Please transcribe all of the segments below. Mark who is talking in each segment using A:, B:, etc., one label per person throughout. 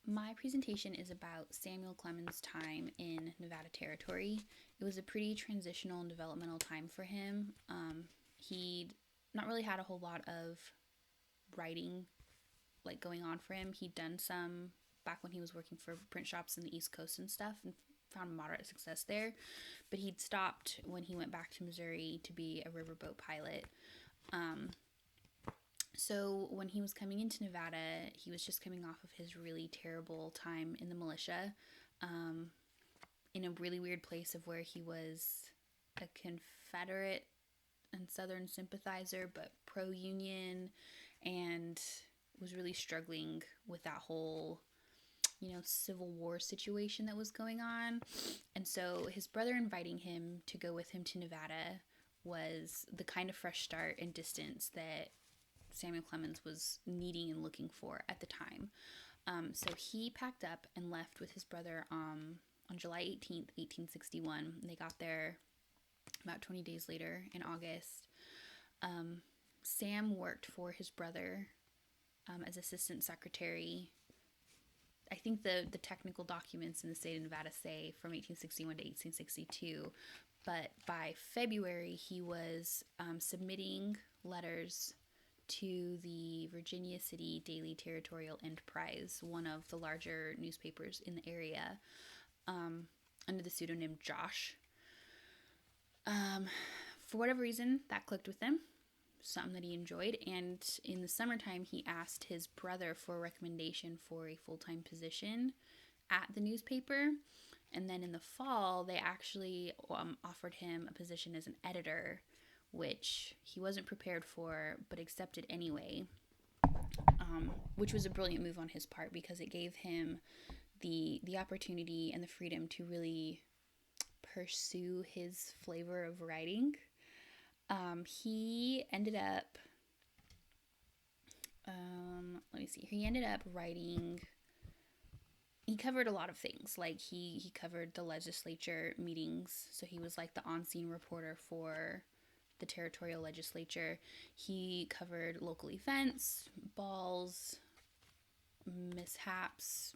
A: My presentation is about Samuel Clemens' time in Nevada Territory. It was a pretty transitional and developmental time for him. He'd not really had a whole lot of writing like going on for him. He'd done some back when he was working for print shops in the East Coast and stuff and found moderate success there, but he'd stopped when he went back to Missouri to be a riverboat pilot. Um, so when he was coming into Nevada, he was just coming off of his really terrible time in the militia, um, in a really weird place of where he was a Confederate and Southern sympathizer, but pro-Union, and was really struggling with that whole, Civil War situation that was going on. And so his brother inviting him to go with him to Nevada was the kind of fresh start and distance that Samuel Clemens was needing and looking for at the time. So he packed up and left with his brother on July 18th, 1861. They got there about 20 days later in August. Sam worked for his brother as assistant secretary. I think the technical documents in the state of Nevada say from 1861 to 1862, but by February he was submitting letters to the Virginia City Daily Territorial Enterprise, one of the larger newspapers in the area, under the pseudonym Josh. For whatever reason, that clicked with him, something that he enjoyed, and in the summertime he asked his brother for a recommendation for a full-time position at the newspaper, and then in the fall they actually offered him a position as an editor, which he wasn't prepared for but accepted anyway, which was a brilliant move on his part because it gave him the opportunity and the freedom to really pursue his flavor of writing. He ended up, he ended up writing, he covered a lot of things. Like he covered the legislature meetings. So he was like the on-scene reporter for the territorial legislature. He covered local events, balls, mishaps,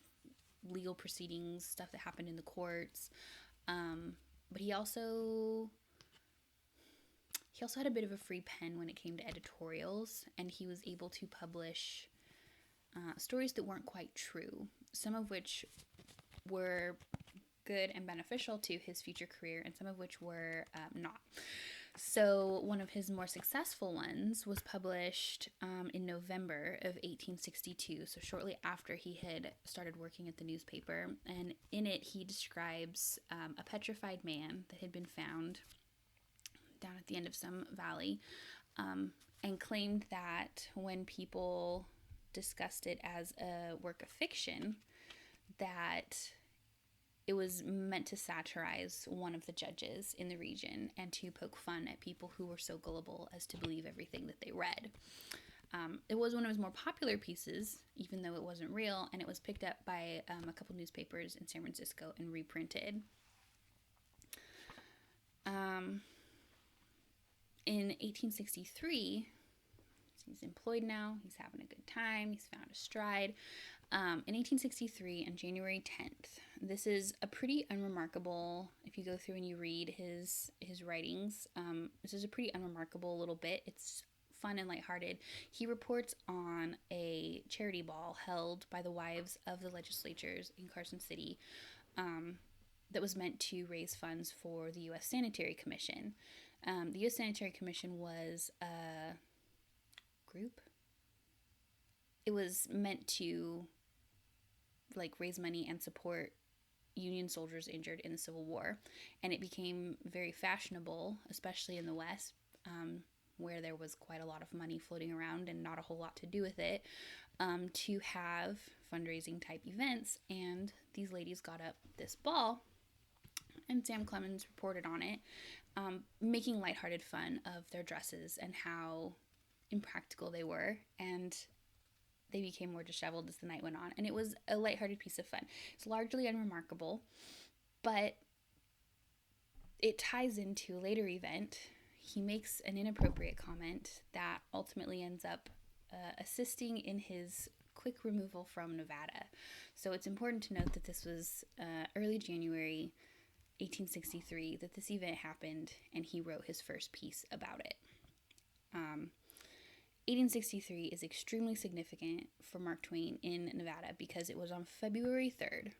A: legal proceedings, stuff that happened in the courts. But he also had a bit of a free pen when it came to editorials, and he was able to publish stories that weren't quite true, some of which were good and beneficial to his future career, and some of which were not. So one of his more successful ones was published in November of 1862, so shortly after he had started working at the newspaper, and in it he describes a petrified man that had been found down at the end of some valley, and claimed that when people discussed it as a work of fiction, that it was meant to satirize one of the judges in the region and to poke fun at people who were so gullible as to believe everything that they read. It was one of his more popular pieces, even though it wasn't real, and it was picked up by a couple newspapers in San Francisco and reprinted. In 1863, he's employed now, he's having a good time, he's found a stride. In 1863, on January 10th, this is a pretty unremarkable, if you go through and you read his writings, this is a pretty unremarkable little bit. It's fun and lighthearted. He reports on a charity ball held by the wives of the legislatures in Carson City, that was meant to raise funds for the U.S. Sanitary Commission. The U.S. Sanitary Commission was a group. It was meant to raise money and support Union soldiers injured in the Civil War, and it became very fashionable, especially in the West, where there was quite a lot of money floating around and not a whole lot to do with it, to have fundraising type events. And these ladies got up this ball, and Sam Clemens reported on it, making lighthearted fun of their dresses and how impractical they were, and they became more disheveled as the night went on. And it was a lighthearted piece of fun. It's largely unremarkable, but it ties into a later event. He makes an inappropriate comment that ultimately ends up assisting in his quick removal from Nevada. So it's important to note that this was early January 1863 that this event happened, and he wrote his first piece about it. 1863 is extremely significant for Mark Twain in Nevada because it was on February 3rd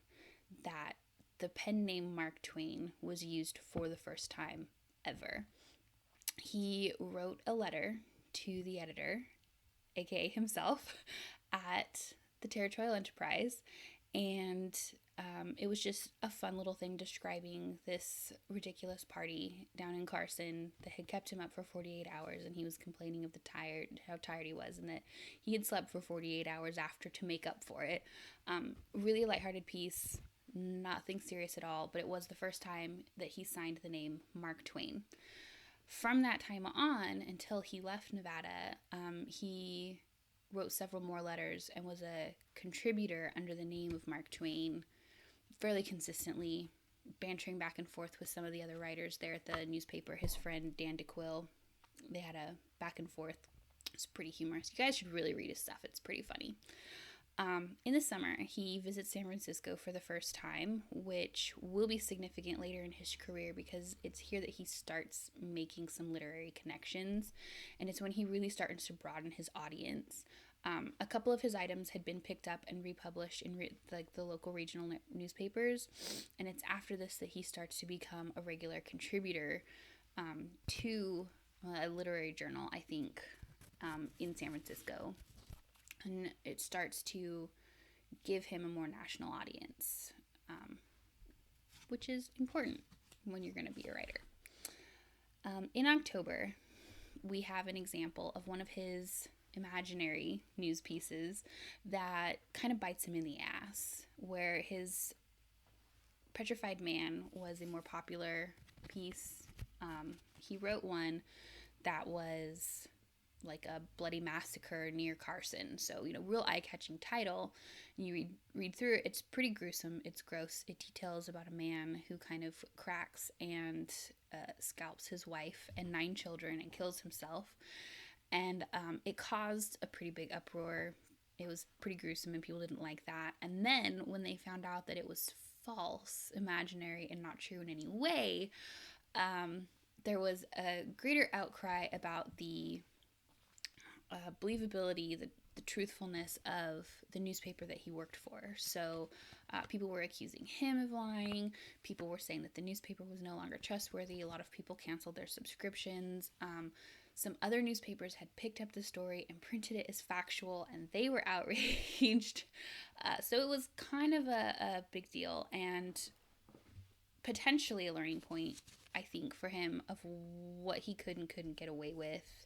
A: that the pen name Mark Twain was used for the first time ever. He wrote a letter to the editor, aka himself, at the Territorial Enterprise, and it was just a fun little thing describing this ridiculous party down in Carson that had kept him up for 48 hours, and he was complaining of how tired he was, and that he had slept for 48 hours after to make up for it. Really lighthearted piece, nothing serious at all, but it was the first time that he signed the name Mark Twain. From that time on, until he left Nevada, he wrote several more letters and was a contributor under the name of Mark Twain fairly consistently, bantering back and forth with some of the other writers there at the newspaper. His friend Dan DeQuille, they had a back and forth. It's pretty humorous. You guys should really read his stuff. It's pretty funny. In the summer, he visits San Francisco for the first time, which will be significant later in his career because it's here that he starts making some literary connections, and it's when he really starts to broaden his audience. A couple of his items had been picked up and republished in the local regional newspapers, and it's after this that he starts to become a regular contributor to a literary journal, I think, in San Francisco. And it starts to give him a more national audience, which is important when you're going to be a writer. In October, we have an example of one of his imaginary news pieces that kind of bites him in the ass, where his Petrified Man was a more popular piece. He wrote one that was like a bloody massacre near Carson. So, real eye-catching title. You read through it, it's pretty gruesome. It's gross. It details about a man who kind of cracks and scalps his wife and 9 children and kills himself. And it caused a pretty big uproar. It was pretty gruesome and people didn't like that. And then when they found out that it was false, imaginary, and not true in any way, there was a greater outcry about the believability, the truthfulness of the newspaper that he worked for. So people were accusing him of lying. People were saying that the newspaper was no longer trustworthy. A lot of people canceled their subscriptions. Some other newspapers had picked up the story and printed it as factual, and they were outraged. So it was kind of a big deal and potentially a learning point, I think, for him of what he could and couldn't get away with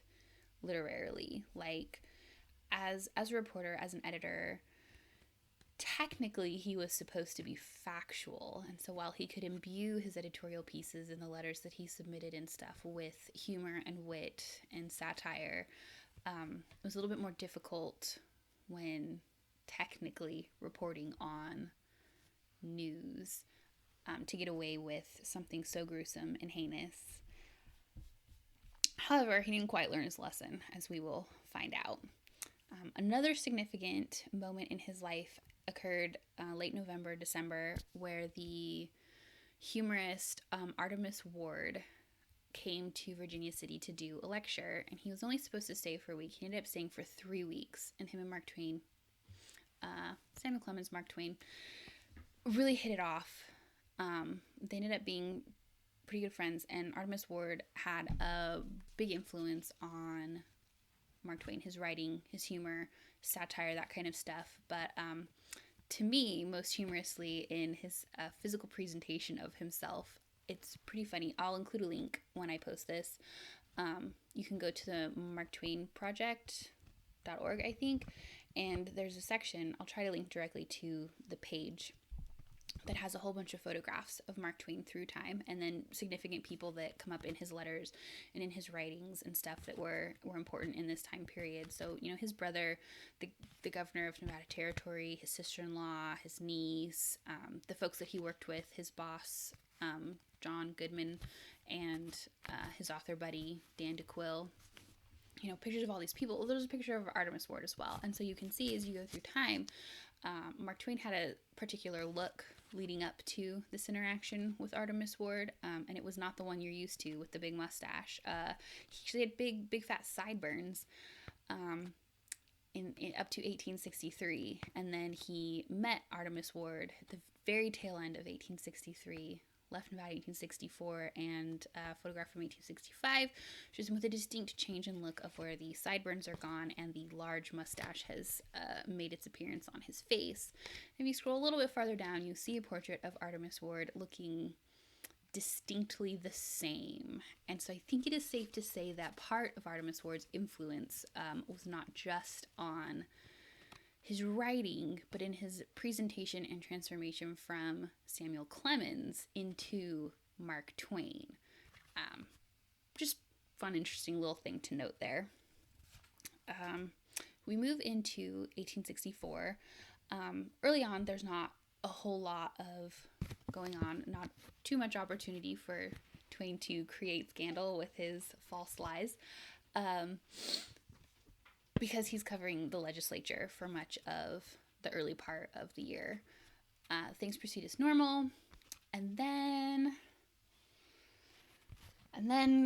A: literarily. Like, as a reporter, as an editor, technically he was supposed to be factual, and so while he could imbue his editorial pieces and the letters that he submitted and stuff with humor and wit and satire, it was a little bit more difficult when technically reporting on news to get away with something so gruesome and heinous. However, he didn't quite learn his lesson, as we will find out. Another significant moment in his life occurred late November, December, where the humorist Artemus Ward came to Virginia City to do a lecture, and he was only supposed to stay for a week. He ended up staying for 3 weeks, and him and Mark Twain, Samuel Clemens, Mark Twain, really hit it off. They ended up being pretty good friends, and Artemus Ward had a big influence on Mark Twain, his writing, his humor, satire, that kind of stuff. But to me, most humorously in his physical presentation of himself, it's pretty funny. I'll include a link when I post this. You can go to the marktwainproject.org, I think, and there's a section, I'll try to link directly to the page, that has a whole bunch of photographs of Mark Twain through time, and then significant people that come up in his letters and in his writings and stuff that were important in this time period. So, his brother, the governor of Nevada Territory, his sister-in-law, his niece, the folks that he worked with, his boss, John Goodman, and his author buddy, Dan DeQuille. pictures of all these people. Well, there's a picture of Artemis Ward as well. And so you can see as you go through time, Mark Twain had a particular look leading up to this interaction with Artemis Ward, and it was not the one you're used to with the big mustache. He actually had big fat sideburns in up to 1863, and then he met Artemis Ward at the very tail end of 1863, left in about 1864, and a photograph from 1865 shows him with a distinct change in look of where the sideburns are gone and the large mustache has made its appearance on his face. If you scroll a little bit farther down, you see a portrait of Artemis Ward looking distinctly the same. And so I think it is safe to say that part of Artemis Ward's influence was not just on his writing, but in his presentation and transformation from Samuel Clemens into Mark Twain. Just fun, interesting little thing to note there. We move into 1864. Early on, there's not a whole lot of going on, not too much opportunity for Twain to create scandal with his false lies. Because he's covering the legislature for much of the early part of the year. Things proceed as normal, and then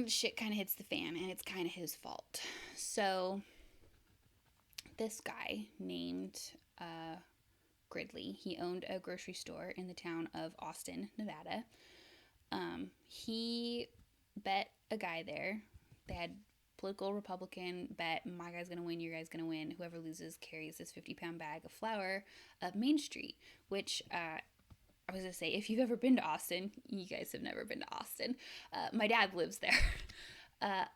A: shit kind of hits the fan, and it's kind of his fault. So this guy named Gridley, he owned a grocery store in the town of Austin, Nevada. He bet a guy there. They had political Republican bet, my guy's gonna win, your guy's gonna win, whoever loses carries this 50-pound bag of flour up Main Street, which I was gonna say, if you've ever been to Austin, you guys have never been to Austin. My dad lives there.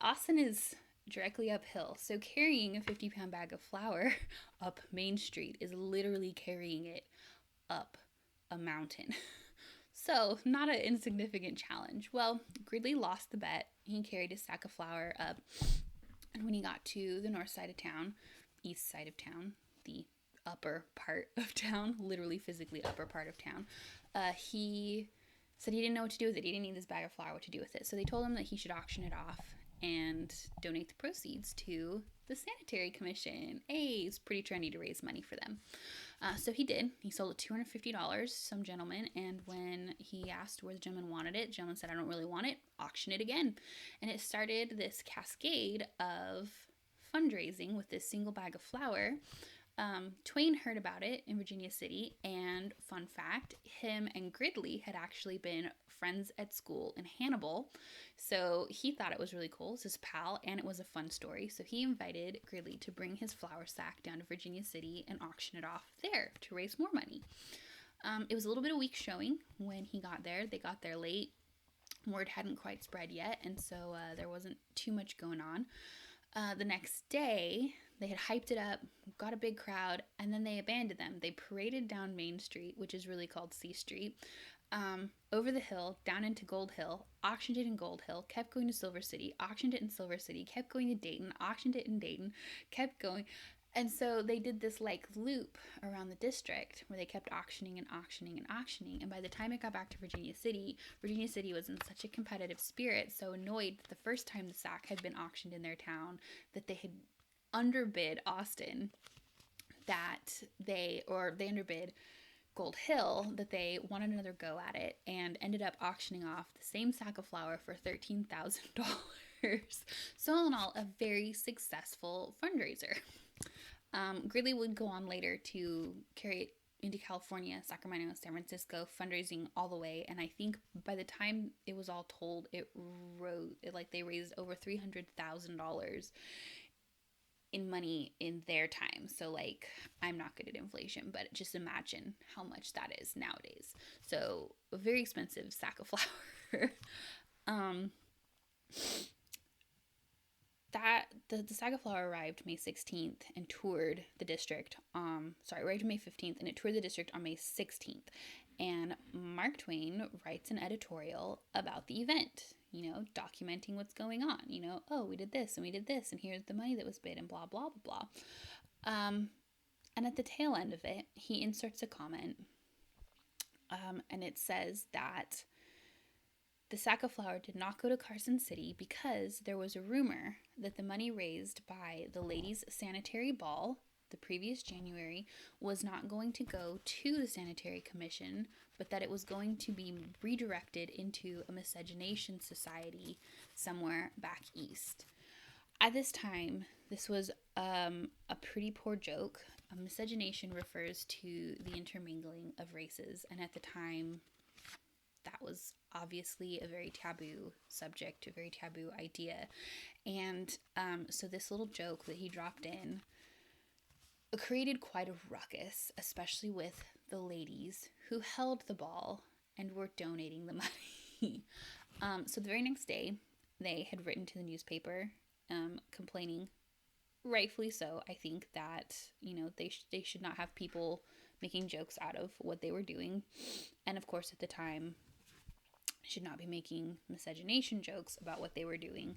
A: Austin is directly uphill, so carrying a 50-pound bag of flour up Main Street is literally carrying it up a mountain. So, not an insignificant challenge. Well, Gridley lost the bet. He carried his sack of flour up, and when he got to the north side of town, east side of town, the upper part of town, literally physically upper part of town, he said he didn't know what to do with it. He didn't need this bag of flour, what to do with it. So they told him that he should auction it off and donate the proceeds to the Sanitary Commission. Hey, it's pretty trendy to raise money for them. So he did. He sold it $250 to some gentleman, and when he asked where the gentleman wanted it, the gentleman said, I don't really want it, auction it again. And it started this cascade of fundraising with this single bag of flour. Twain heard about it in Virginia City, and fun fact, him and Gridley had actually been friends at school in Hannibal, so he thought it was really cool. It's his pal, and it was a fun story, so he invited Gridley to bring his flour sack down to Virginia City and auction it off there to raise more money. It was a little bit of weak showing when he got there. They got there late. Word hadn't quite spread yet, and so there wasn't too much going on. The next day, they had hyped it up, got a big crowd, and then they abandoned them. They paraded down Main Street, which is really called C Street, over the hill, down into Gold Hill, auctioned it in Gold Hill, kept going to Silver City, auctioned it in Silver City, kept going to Dayton, auctioned it in Dayton, kept going. And so they did this like loop around the district where they kept auctioning and auctioning and auctioning. And by the time it got back to Virginia City was in such a competitive spirit, so annoyed that the first time the sack had been auctioned in their town, that they had underbid Austin, that they underbid Gold Hill, that they wanted another go at it, and ended up auctioning off the same sack of flour for $13,000. So all in all, a very successful fundraiser. Gridley would go on later to carry it into California, Sacramento, San Francisco, fundraising all the way, and I think by the time it was all told, they raised over $300,000 in money in their time. So like, I'm not good at inflation, but just imagine how much that is nowadays. So a very expensive sack of flour. The sack of flour arrived May 16th and toured the district. Arrived May 15th and it toured the district on May 16th. And Mark Twain writes an editorial about the event, documenting what's going on. Oh, we did this and we did this, and here's the money that was bid, and blah, blah, blah, blah. And at the tail end of it, he inserts a comment, and it says that The sack of flour did not go to Carson City because there was a rumor that the money raised by the ladies' sanitary ball the previous January was not going to go to the Sanitary Commission, but that it was going to be redirected into a miscegenation society somewhere back east. At this time, this was a pretty poor joke. Miscegenation refers to the intermingling of races, and at the time, that was obviously a very taboo subject, a very taboo idea. And so this little joke that he dropped in created quite a ruckus, especially with the ladies who held the ball and were donating the money. So the very next day, they had written to the newspaper complaining, rightfully so, I think, that, they should not have people making jokes out of what they were doing. And of course, at the time, should not be making miscegenation jokes about what they were doing.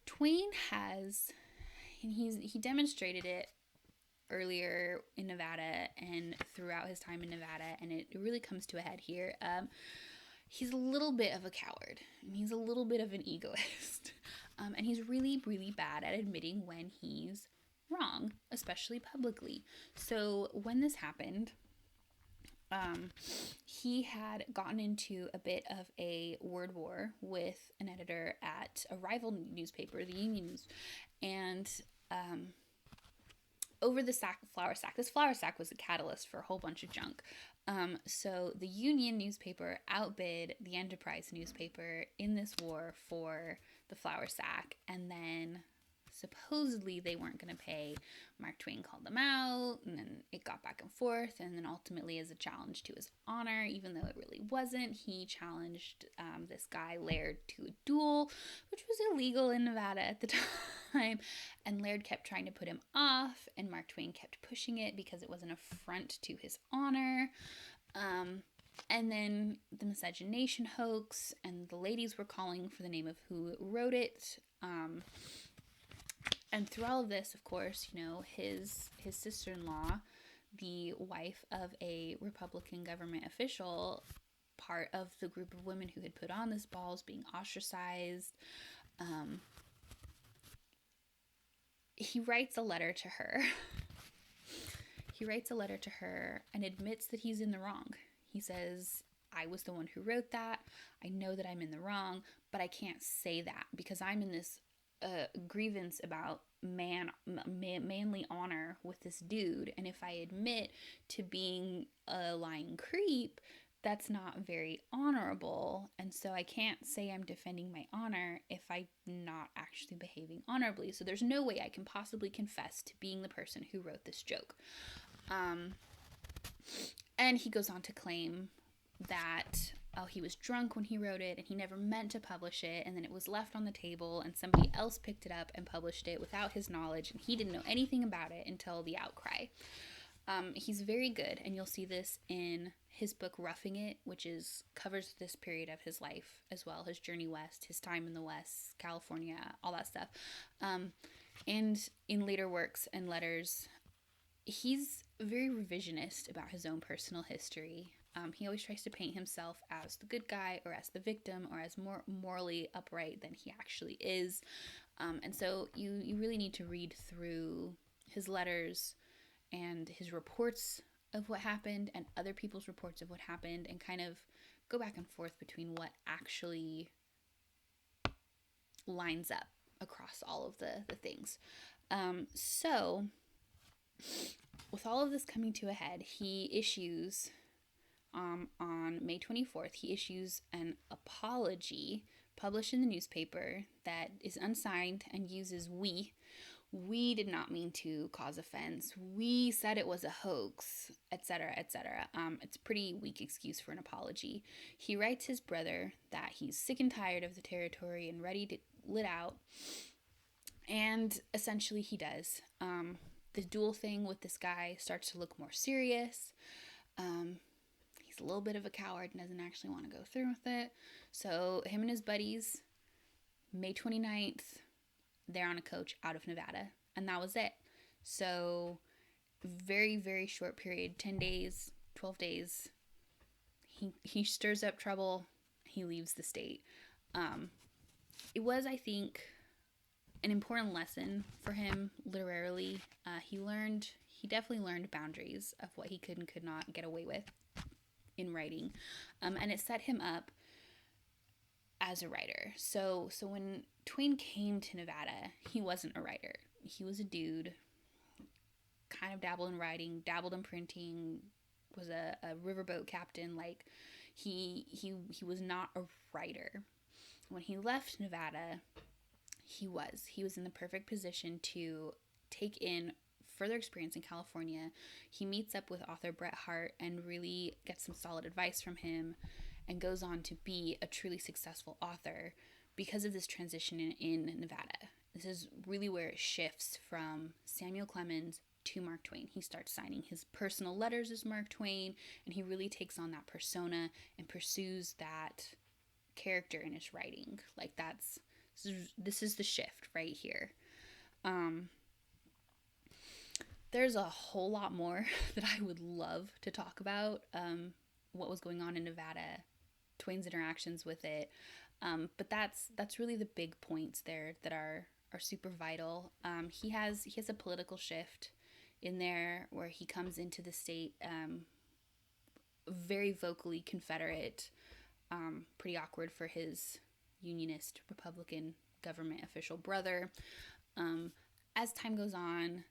A: Twain has, and he demonstrated it earlier in Nevada and throughout his time in Nevada, and it really comes to a head here. He's a little bit of a coward, and he's a little bit of an egoist, and he's really, really bad at admitting when he's wrong, especially publicly. So when this happened, he had gotten into a bit of a word war with an editor at a rival newspaper, the Union News, and over the flour sack. This flour sack was a catalyst for a whole bunch of junk. So the Union newspaper outbid the Enterprise newspaper in this war for the flour sack, and then supposedly they weren't going to pay. Mark Twain called them out, and then it got back and forth, and then ultimately, as a challenge to his honor, even though it really wasn't, he challenged this guy Laird to a duel, which was illegal in Nevada at the time, and Laird kept trying to put him off, and Mark Twain kept pushing it because it was an affront to his honor. And then the miscegenation hoax, and the ladies were calling for the name of who wrote it. And through all of this, of course, his sister-in-law, the wife of a Republican government official, part of the group of women who had put on this ball, is being ostracized. He writes a letter to her. And admits that he's in the wrong. He says, I was the one who wrote that. I know that I'm in the wrong, but I can't say that because I'm in this grievance about manly honor with this dude, and if I admit to being a lying creep, that's not very honorable, and so I can't say I'm defending my honor if I'm not actually behaving honorably. So there's no way I can possibly confess to being the person who wrote this joke. And he goes on to claim that he was drunk when he wrote it, and he never meant to publish it, and then it was left on the table, and somebody else picked it up and published it without his knowledge, and he didn't know anything about it until the outcry. He's very good, and you'll see this in his book Roughing It, which covers this period of his life as well, his journey west, his time in the West, California, all that stuff. And in later works and letters, he's very revisionist about his own personal history. He always tries to paint himself as the good guy or as the victim or as more morally upright than he actually is. And so you really need to read through his letters and his reports of what happened and other people's reports of what happened and kind of go back and forth between what actually lines up across all of the things. So with all of this coming to a head, he issues... on May 24th, he issues an apology published in the newspaper that is unsigned and uses we. We did not mean to cause offense. We said it was a hoax, etc., etc. It's a pretty weak excuse for an apology. He writes his brother that he's sick and tired of the territory and ready to lit out. And essentially he does. The duel thing with this guy starts to look more serious. He's a little bit of a coward and doesn't actually want to go through with it. So him and his buddies, May 29th, they're on a coach out of Nevada. And that was it. So very, very short period, 10 days, 12 days, he stirs up trouble. He leaves the state. It was, I think, an important lesson for him literarily. He definitely learned boundaries of what he could and could not get away with in writing, and it set him up as a writer. So when Twain came to Nevada, he wasn't a writer. He was a dude, kind of dabbled in writing, dabbled in printing, was a riverboat captain. Like he was not a writer. When he left Nevada, he was in the perfect position to take in further experience in California. He meets up with author Bret Harte and really gets some solid advice from him, and goes on to be a truly successful author because of this transition in Nevada. This is really where it shifts from Samuel Clemens to Mark Twain. He starts signing his personal letters as Mark Twain, and he really takes on that persona and pursues that character in his writing. Like this is the shift right here. There's a whole lot more that I would love to talk about. What was going on in Nevada, Twain's interactions with it, but that's really the big points there that are super vital. He has a political shift in there where he comes into the state very vocally Confederate, pretty awkward for his Unionist Republican government official brother. As time goes on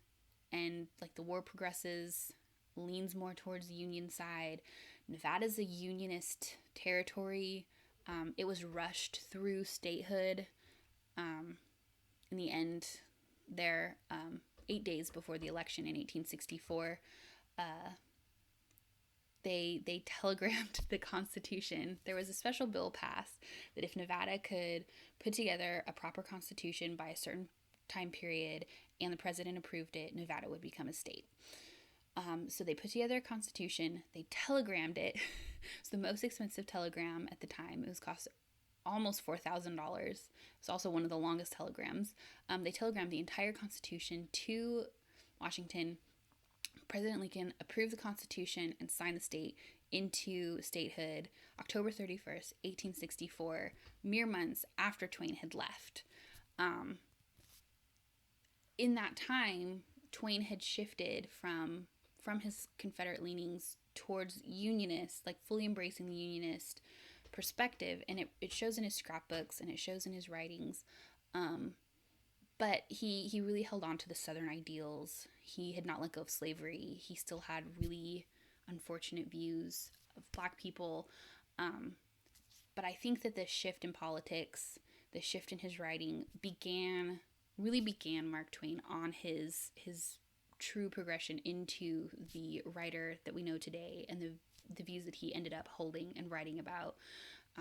A: and like the war progresses, leans more towards the Union side. Nevada's a Unionist territory. It was rushed through statehood. In the end, there, 8 days before the election in 1864, they telegrammed the Constitution. There was a special bill passed that if Nevada could put together a proper constitution by a certain time period and the president approved it, Nevada would become a state. So they put together a constitution. They telegrammed it. It's the most expensive telegram at the time. It was cost almost $4,000. It's also one of the longest telegrams. They telegrammed the entire constitution to Washington. President Lincoln approved the Constitution and signed the state into statehood October 31st, 1864, mere months after Twain had left. In that time, Twain had shifted from his Confederate leanings towards Unionist, like fully embracing the Unionist perspective, and it shows in his scrapbooks and it shows in his writings. But he really held on to the Southern ideals. He had not let go of slavery. He still had really unfortunate views of Black people. But I think that this shift in politics, the shift in his writing really began Mark Twain on his true progression into the writer that we know today, and the views that he ended up holding and writing about.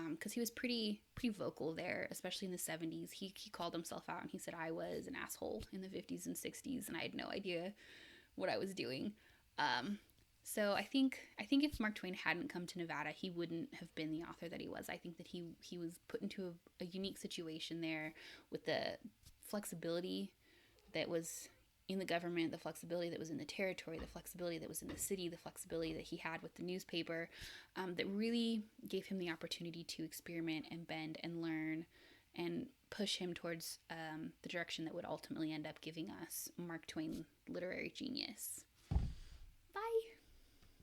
A: Because he was pretty vocal there, especially in the 70s. He called himself out and he said I was an asshole in the 50s and 60s, and I had no idea what I was doing. So I think if Mark Twain hadn't come to Nevada, he wouldn't have been the author that he was. I think that he was put into a unique situation there with the flexibility that was in the government, the flexibility that was in the territory, the flexibility that was in the city, the flexibility that he had with the newspaper, that really gave him the opportunity to experiment and bend and learn and push him towards the direction that would ultimately end up giving us Mark Twain literary genius.